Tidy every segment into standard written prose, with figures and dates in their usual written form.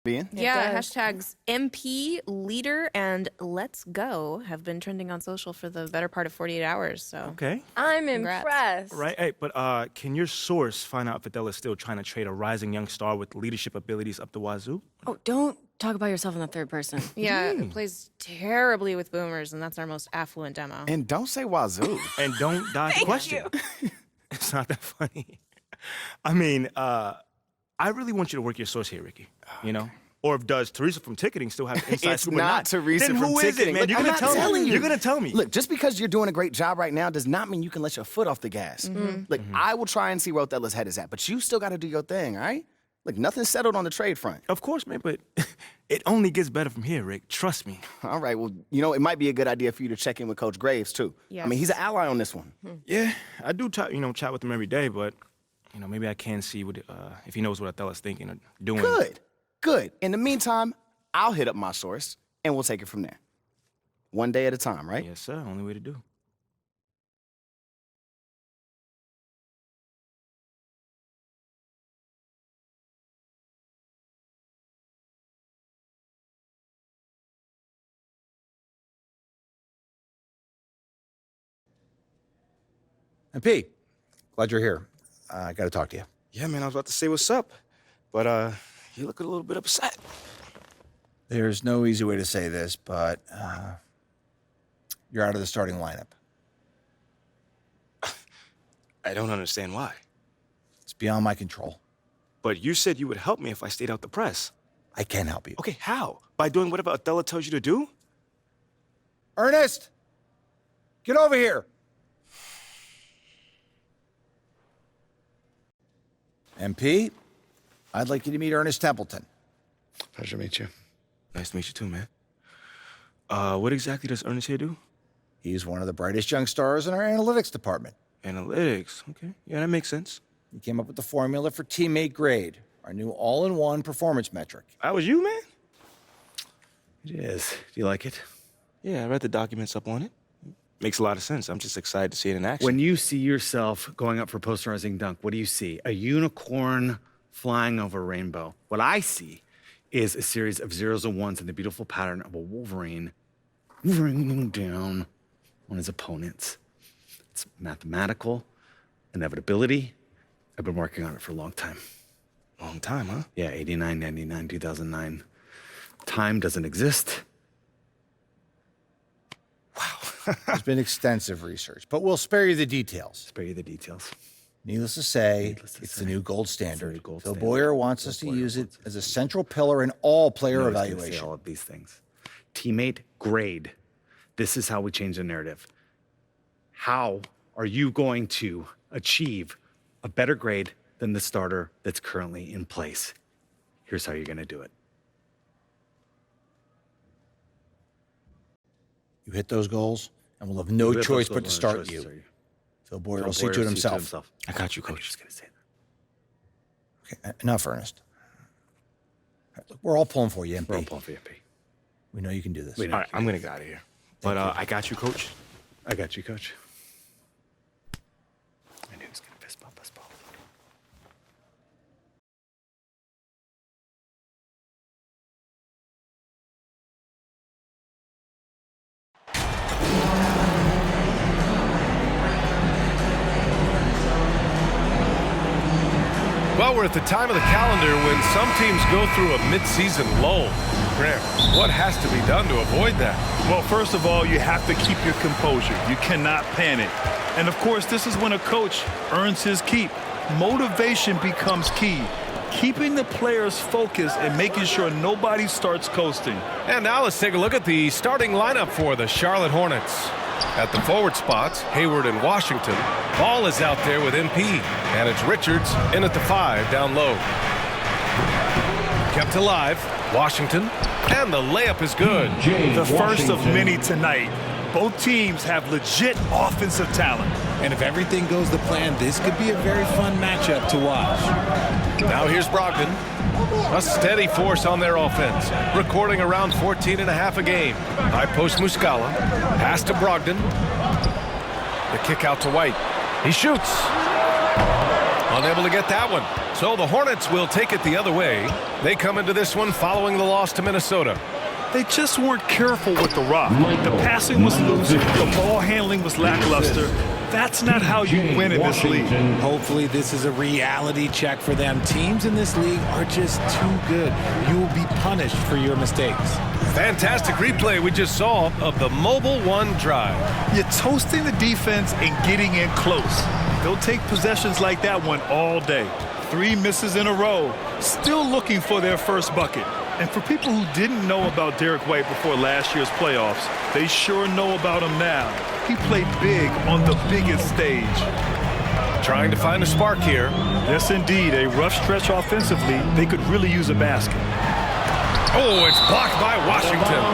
Yeah, hashtags MP, leader, and let's go have been trending on social for the better part of 48 hours. So Okay. I'm Congrats. impressed. Right. Hey, but can your source find out if Adele is still trying to trade a rising young star with leadership abilities up the wazoo? Oh, don't talk about yourself in the third person. yeah, it plays terribly with boomers, and that's our most affluent demo. And don't say wazoo. And don't dodge the question. It's not that funny. I mean, I really want you to work your source here, Ricky. You know? Or if does Teresa from ticketing still have inside It's scoop or not Teresa then from who is ticketing. it, man? Look, You're I'm gonna not tell telling me. you. You're gonna tell me. Look, just because you're doing a great job right now does not mean you can let your foot off the gas. Look, I will try and see where Othello's head is at, but you still got to do your thing, all right? Look, nothing's settled on the trade front. Of course, man, but it only gets better from here, Rick. Trust me. All right, well, you know, it might be a good idea for you to check in with Coach Graves, too. I mean, he's an ally on this one. Yeah, I do, chat with him every day, but, maybe I can see what if he knows what Othello's thinking or doing. Good. In the meantime, I'll hit up my source, and we'll take it from there. One day at a time, right? Yes, sir. Only way to do. And P, glad you're here. I got to talk to you. Yeah, man, I was about to say what's up, but you look a little bit upset. There's no easy way to say this, but you're out of the starting lineup. I don't understand why. It's beyond my control. But you said you would help me if I stayed out the press. I can help you. Okay, how? By doing whatever Othello tells you to do? Ernest, get over here. MP, I'd like you to meet Ernest Templeton. Pleasure to meet you. Nice to meet you too, man. What exactly does Ernest here do? He's one of the brightest young stars in our analytics department. Analytics. Okay. Yeah, that makes sense. He came up with the formula for teammate grade, our new all-in-one performance metric. That was you, man? It is. Do you like it? Yeah, I read the documents up on it. Makes a lot of sense. I'm just excited to see it in action. When you see yourself going up for posterizing dunk, what do you see? A unicorn flying over a rainbow. What I see is a series of zeros and ones in the beautiful pattern of a Wolverine raining down on his opponents. It's mathematical inevitability. I've been working on it for a long time. Long time, huh? Yeah, 89, 99, 2009. Time doesn't exist. There's been extensive research, but we'll spare you the details. Spare you the details. Needless to say, Needless to it's say, the new gold standard. new gold Phil standard. Boyer wants us to use it as a central pillar in all player I was gonna say evaluation. all of these things. Teammate grade. This is how we change the narrative. How are you going to achieve a better grade than the starter that's currently in place? Here's how you're going to do it. You hit those goals, and we'll have no You have choice those but to goals, start no choice you. to start you. Phil Boyer Phil will see Boyer to it will himself. I got you, I was Coach. just going to say that. Okay, enough, Ernest. All right, look, we're all pulling for you, MP. We're on point for you, P. We know you can do this. We know. All right, I'm going to get out of here. But I got you, Coach. I got you, Coach. I knew he was going to fist bump us both. Well, we're at the time of the calendar when some teams go through a midseason lull. Graham, what has to be done to avoid that? Well, first of all, you have to keep your composure. You cannot panic. And of course, this is when a coach earns his keep. Motivation becomes key. Keeping the players focused and making sure nobody starts coasting. And now let's take a look at the starting lineup for the Charlotte Hornets. At the forward spots, Hayward and Washington. Ball is out there with MP. And it's Richards in at the 5 down low. Kept alive, Washington. And the layup is good. The first of many tonight. Both teams have legit offensive talent. And if everything goes to plan, this could be a very fun matchup to watch. Now here's Brogdon. A steady force on their offense, recording around 14 and a half a game. High post Muscala. Pass to Brogdon. The kick out to White. He shoots. Unable to get that one. So the Hornets will take it the other way. They come into this one following the loss to Minnesota. They just weren't careful with the rock. The passing was loose. The ball handling was lackluster. That's not how you win in this league. Hopefully this is a reality check for them. Teams in this league are just too good. You will be punished for your mistakes. Fantastic replay we just saw of the Mobile One drive. You're toasting the defense and getting in close. They'll take possessions like that one all day. 3 misses in a row, still looking for their first bucket. And for people who didn't know about Derek White before last year's playoffs, they sure know about him now. He played big on the biggest stage. Trying to find a spark here. Yes, indeed. A rough stretch offensively. They could really use a basket. Oh, it's blocked by Washington.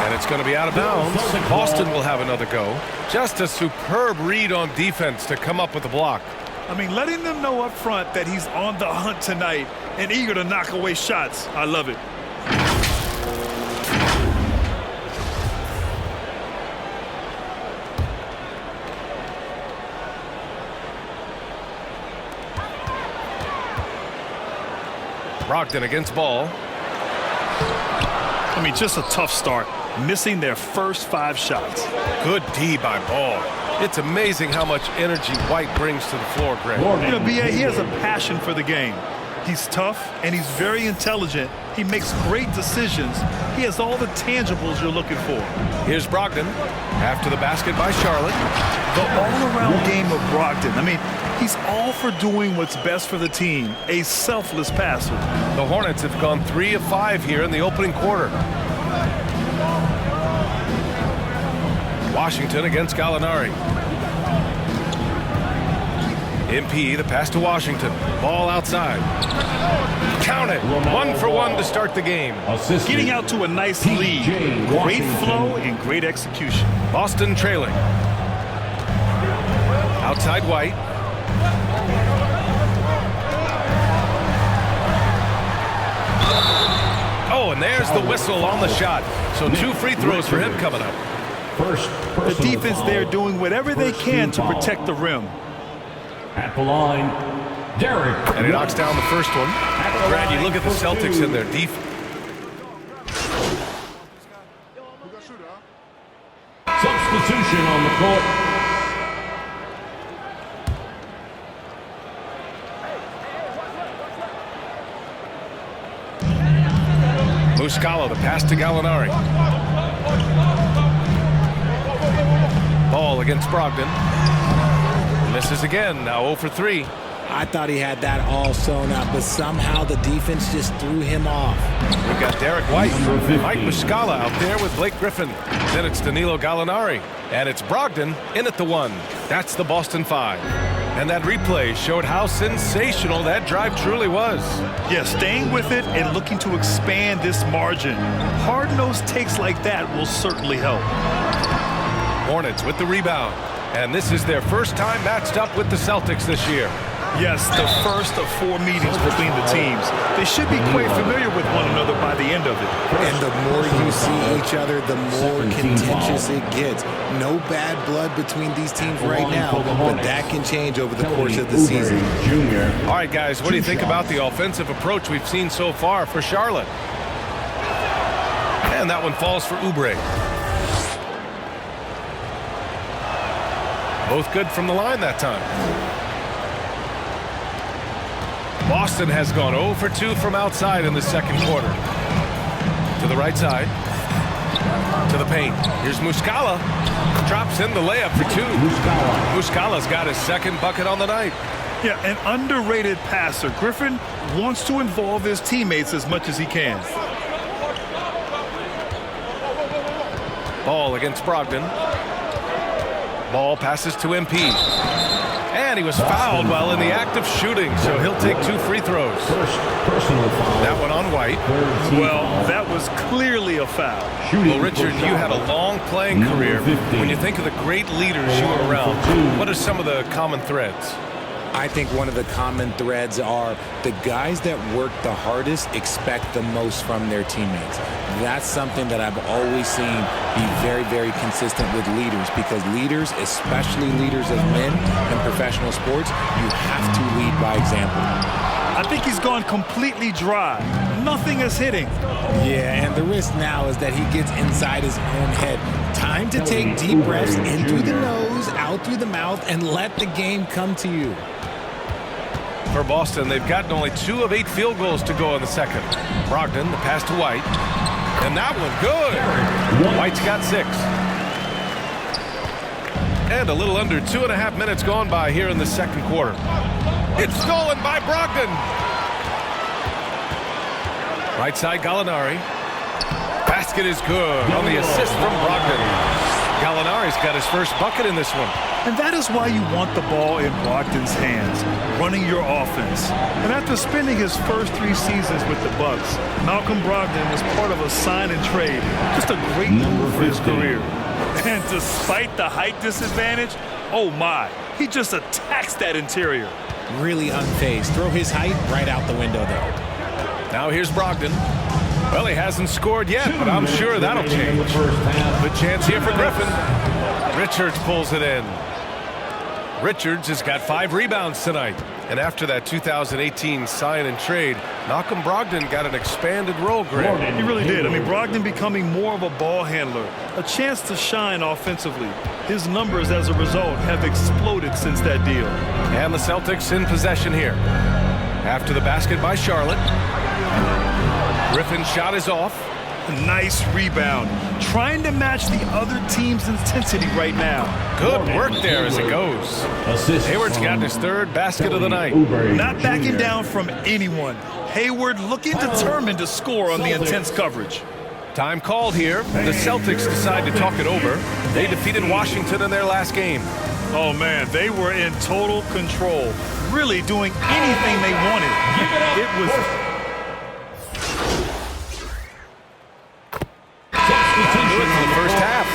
And it's going to be out of bounds. Boston will have another go. Just a superb read on defense to come up with the block. I mean, letting them know up front that he's on the hunt tonight and eager to knock away shots. I love it. Brogdon against Ball. I mean, just a tough start, missing their first 5 shots. Good D by Ball. It's amazing how much energy White brings to the floor, Greg. You know, B.A., he has a passion for the game. He's tough, and he's very intelligent. He makes great decisions. He has all the tangibles you're looking for. Here's Brogdon after the basket by Charlotte. The all-around game of Brogdon. I mean, he's all for doing what's best for the team. A selfless passer. The Hornets have gone 3 of 5 here in the opening quarter. Washington against Gallinari. MP, the pass to Washington. Ball outside. Count it. 1 for 1 to start the game. Getting out to a nice lead. Great flow and great execution. Boston trailing. Outside White. Oh, and there's the whistle on the shot. So 2 free throws for him coming up. The defense there doing whatever they can to protect the rim. At the line, Derek. And he knocks down the first one. Brad, you look at the Celtics and their defense. Substitution on the court. Muscala, the pass to Gallinari. Ball against Brogdon. Misses again, now 0 for 3. I thought he had that all sewn up, but somehow the defense just threw him off. We've got Derek White, Mike Muscala out there with Blake Griffin. Then it's Danilo Gallinari. And it's Brogdon in at the 1. That's the Boston 5. And that replay showed how sensational that drive truly was. Yeah, staying with it and looking to expand this margin. Hard-nosed takes like that will certainly help. Hornets with the rebound. And this is their first time matched up with the Celtics this year. Yes, the first of 4 meetings between the teams. They should be quite familiar with one another by the end of it. And the more you see each other, the more contentious it gets. No bad blood between these teams right now, but that can change over the course of the season. All right, guys, what do you think about the offensive approach we've seen so far for Charlotte? And that one falls for Oubre. Both good from the line that time. Boston has gone 0 for 2 from outside in the second quarter. To the right side. To the paint. Here's Muscala. Drops in the layup for 2. Muscala's got his second bucket on the night. Yeah, an underrated passer. Griffin wants to involve his teammates as much as he can. Ball against Brogdon. Ball passes to MP. And he was fouled while in the act of shooting, so he'll take 2 free throws. That one on White. Well, that was clearly a foul. Well, Richard, you had a long playing career. When you think of the great leaders you were around, what are some of the common threads? I think one of the common threads are the guys that work the hardest expect the most from their teammates. That's something that I've always seen be very, very consistent with leaders, because leaders, especially leaders of men in professional sports, you have to lead by example. I think he's gone completely dry. Nothing is hitting. Yeah, and the risk now is that he gets inside his own head. Time to take deep breaths in through the nose, out through the mouth, and let the game come to you. For Boston, they've gotten only 2 of 8 field goals to go in the second. Brogdon, the pass to White. And that one, good. White's got 6. And a little under 2.5 minutes gone by here in the second quarter. It's stolen by Brogdon. Right side, Gallinari. Basket is good on the assist from Brogdon. Gallinari's got his first bucket in this one. And that is why you want the ball in Brogdon's hands, running your offense. And after spending his first 3 seasons with the Bucks, Malcolm Brogdon was part of a sign and trade. Just a great move for his career. And despite the height disadvantage, oh my, he just attacks that interior. Really unfazed. Throw his height right out the window there. Now here's Brogdon. Well, he hasn't scored yet, but I'm sure that'll change. Good chance here for Griffin. Richards pulls it in. Richards has got 5 rebounds tonight. And after that 2018 sign and trade, Malcolm Brogdon got an expanded role, Greg. He really did. I mean, Brogdon becoming more of a ball handler, a chance to shine offensively. His numbers as a result have exploded since that deal. And the Celtics in possession here. After the basket by Charlotte. Griffin's shot is off. Nice rebound. Trying to match the other team's intensity right now. Good work there as it goes. Hayward's got his 3rd basket of the night. Not backing down from anyone. Hayward looking determined to score on the intense coverage. Time called here. The Celtics decide to talk it over. They defeated Washington in their last game. Oh man, they were in total control. Really doing anything they wanted. It was... First half.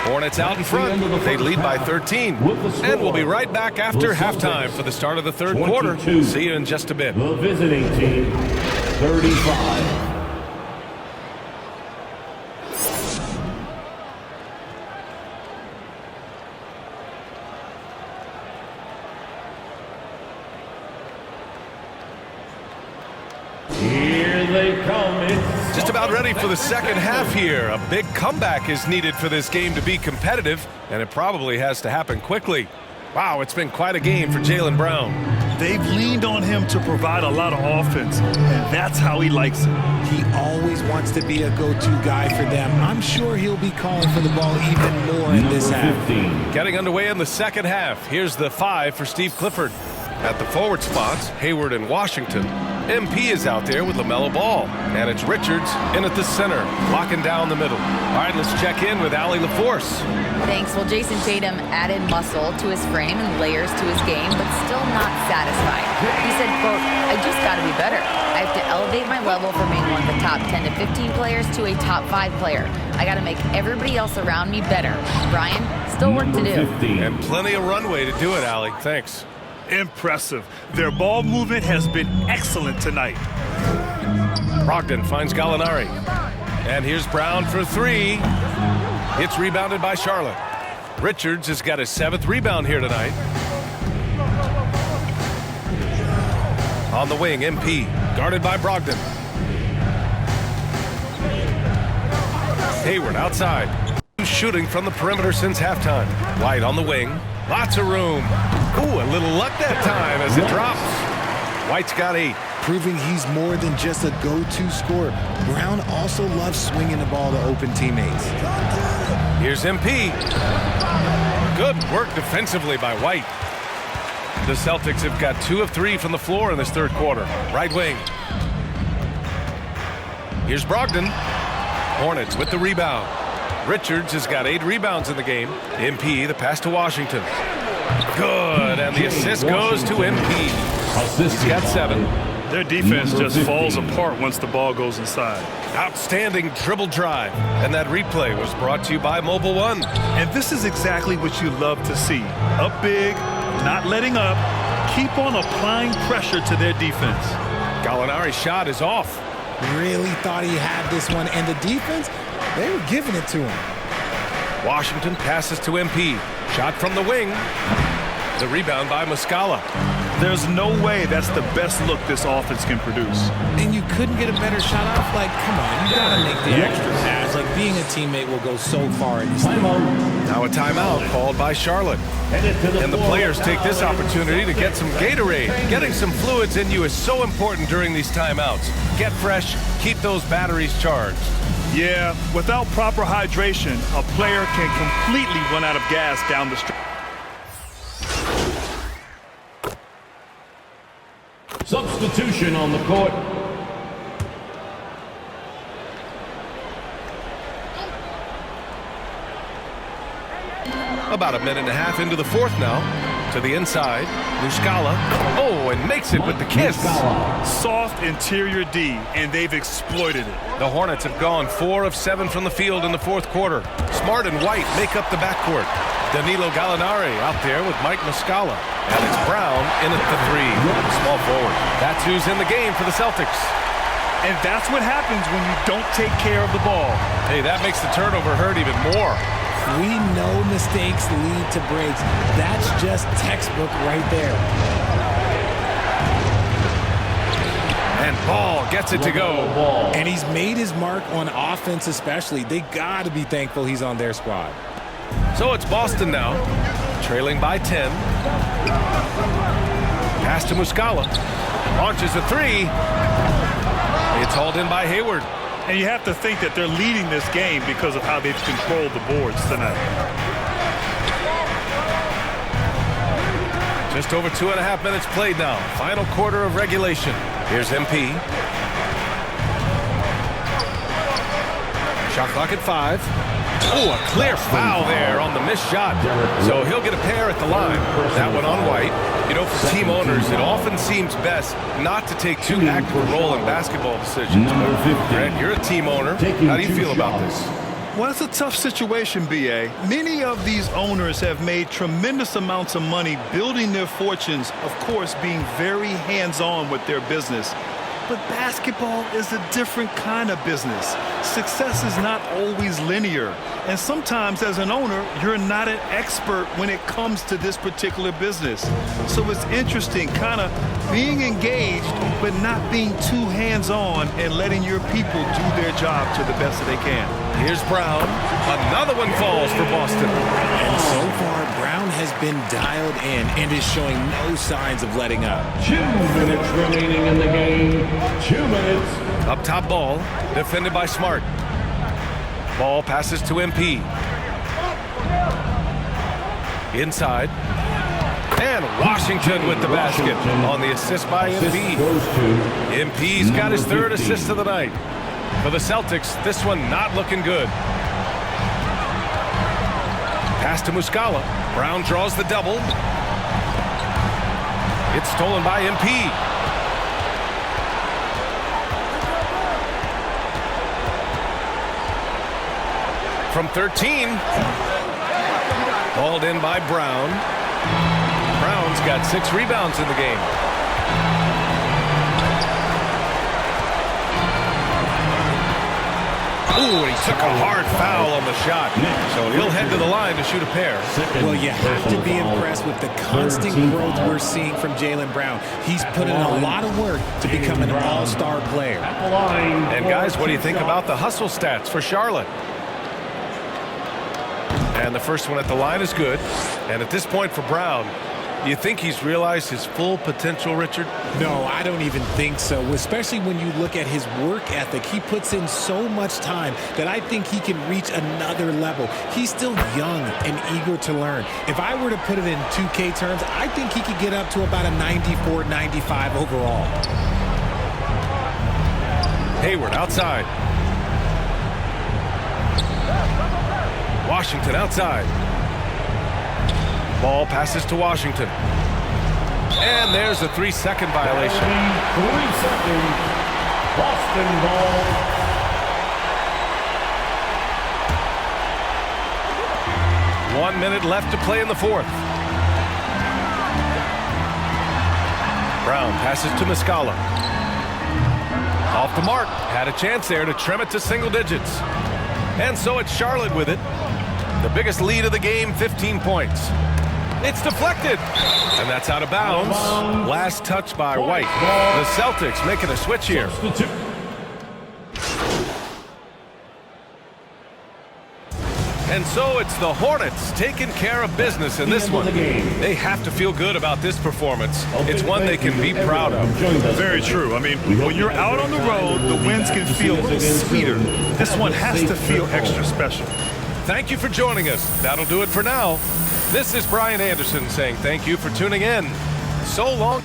Hornets out in front. They lead by 13. And we'll be right back after halftime for the start of the third quarter. See you in just a bit. The visiting team, 35. Here they come. Just about ready for the second half here. A big comeback is needed for this game to be competitive, and it probably has to happen quickly. Wow, it's been quite a game for Jaylen Brown. They've leaned on him to provide a lot of offense, and that's how he likes it. He always wants to be a go-to guy for them. I'm sure he'll be calling for the ball even more in this half. Getting underway in the second half. Here's the 5 for Steve Clifford. At the forward spots, Hayward and Washington. MP is out there with LaMelo Ball. And it's Richards in at the center, locking down the middle. All right, let's check in with Allie LaForce. Thanks. Well, Jason Tatum added muscle to his frame and layers to his game, but still not satisfied. He said, quote, "I just got to be better. I have to elevate my level from being one of the top 10 to 15 players to a top 5 player. I got to make everybody else around me better." Brian, still work to do. And plenty of runway to do it, Allie. Thanks. Impressive. Their ball movement has been excellent tonight. Brogdon finds Gallinari. And here's Brown for 3. It's rebounded by Charlotte. Richards has got his 7th rebound here tonight. On the wing, MP, guarded by Brogdon. Hayward outside. Shooting from the perimeter since halftime. White on the wing. Lots of room. Ooh, a little luck that time as it drops. White's got 8. Proving he's more than just a go-to scorer. Brown also loves swinging the ball to open teammates. Here's MP. Good work defensively by White. The Celtics have got 2 of 3 from the floor in this third quarter. Right wing. Here's Brogdon. Hornets with the rebound. Richards has got 8 rebounds in the game. MP, the pass to Washington. Good, and the assist goes to MP. He's got 7. Their defense just falls apart once the ball goes inside. Outstanding dribble drive. And that replay was brought to you by Mobile One. And this is exactly what you love to see. Up big, not letting up, keep on applying pressure to their defense. Gallinari's shot is off. Really thought he had this one, and the defense, they were giving it to him. Washington passes to MP. Shot from the wing. The rebound by Muscala. There's no way that's the best look this offense can produce. And you couldn't get a better shot off? Like, come on, you gotta make the extra pass. Like, being a teammate will go so far in this league. Now a timeout called by Charlotte. And the players take this opportunity to get some Gatorade. Getting some fluids in you is so important during these timeouts. Get fresh, keep those batteries charged. Yeah, without proper hydration, a player can completely run out of gas down the stretch. Substitution on the court. About a minute and a half into the fourth now. To the inside. Muscala. Oh, and makes it with the kiss. Soft interior D, and they've exploited it. The Hornets have gone 4 of 7 from the field in the fourth quarter. Smart and White make up the backcourt. Danilo Gallinari out there with Mike Muscala. And it's Brown in at the 3. Small forward. That's who's in the game for the Celtics. And that's what happens when you don't take care of the ball. Hey, that makes the turnover hurt even more. We know mistakes lead to breaks. That's just textbook right there. And Ball gets it to go. And he's made his mark on offense especially. They got to be thankful he's on their squad. So it's Boston now, trailing by 10. Pass to Muscala. Launches a 3. It's hauled in by Hayward. And you have to think that they're leading this game because of how they've controlled the boards tonight. Just over 2.5 minutes played now. Final quarter of regulation. Here's MP. Shot clock at 5. Oh, a clear foul there on the missed shot. So he'll get a pair at the line. That one on White. You know, for team owners, it often seems best not to take too active a role in basketball decisions. But Grant, you're a team owner. How do you feel about this? Well, it's a tough situation, B.A. Many of these owners have made tremendous amounts of money building their fortunes, of course, being very hands-on with their business. But basketball is a different kind of business. Success is not always linear. And sometimes as an owner, you're not an expert when it comes to this particular business. So it's interesting kind of being engaged, but not being too hands-on and letting your people do their job to the best that they can. Here's Brown. Another one falls for Boston. And so far, Brown has been dialed in and is showing no signs of letting up. 2 minutes remaining in the game. 2 minutes. Up top Ball, defended by Smart. Ball passes to MP. Inside. And Washington with the basket on the assist by MP. MP's got his 3rd assist of the night. For the Celtics, this one not looking good. Pass to Muscala. Brown draws the double. It's stolen by MP. From 13. Hauled in by Brown. Brown's got 6 rebounds in the game. Ooh, he took a hard foul on the shot. So he'll head to the line to shoot a pair. Well, you have to be impressed with the constant growth we're seeing from Jaylen Brown. He's put in a lot of work to become an all-star player. And guys, what do you think about the hustle stats for Charlotte? And the first one at the line is good. And at this point for Brown, do you think he's realized his full potential, Richard? No, I don't even think so, especially when you look at his work ethic. He puts in so much time that I think he can reach another level. He's still young and eager to learn. If I were to put it in 2K terms, I think he could get up to about a 94, 95 overall. Hayward outside. Washington outside. Ball passes to Washington. And there's a 3-second violation. 3 seconds. Boston ball. One minute left to play in the fourth. Brown passes to Muscala. Off the mark. Had a chance there to trim it to single digits. And so it's Charlotte with it. The biggest lead of the game, 15 points. It's deflected. And that's out of bounds. Last touch by White. The Celtics making a switch here. And so it's the Hornets taking care of business in this one. They have to feel good about this performance. It's one they can be proud of. Very true. I mean, when you're out on the road, the wins can feel a little sweeter. This one has to feel extra special. Thank you for joining us. That'll do it for now. This is Brian Anderson saying thank you for tuning in. So long.